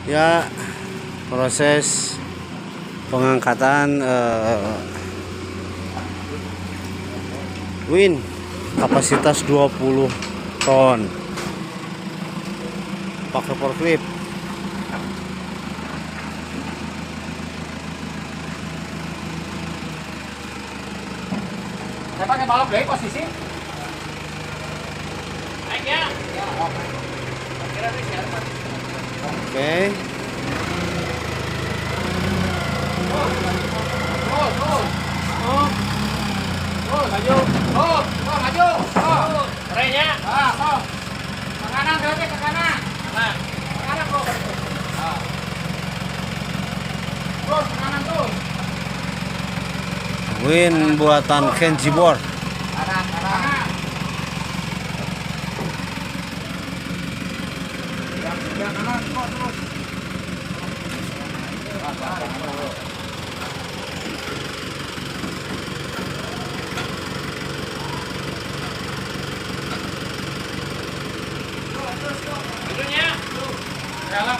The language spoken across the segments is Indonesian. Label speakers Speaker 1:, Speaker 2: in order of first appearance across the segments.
Speaker 1: Ya, proses pengangkatan Win kapasitas 20 ton pakai forklift.
Speaker 2: Saya pakai balok deh posisi. Naik ya.
Speaker 1: Oke.
Speaker 2: Maju. Maju. Kerennya. Ke kanan berarti ke kanan. Kanan. Ke kanan bro. Terus ke kanan terus.
Speaker 1: Win buatan Kenji Bor.
Speaker 2: Kanan. Yang kanan kok terus.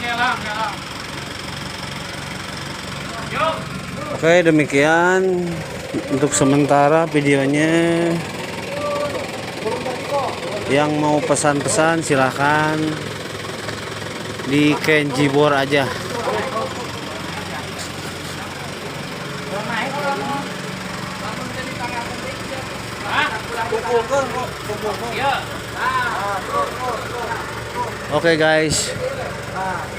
Speaker 2: Kelang. Yuk.
Speaker 1: Oke, demikian untuk sementara videonya. Yang mau pesan-pesan silahkan di Kenji Bor aja. Oke guys.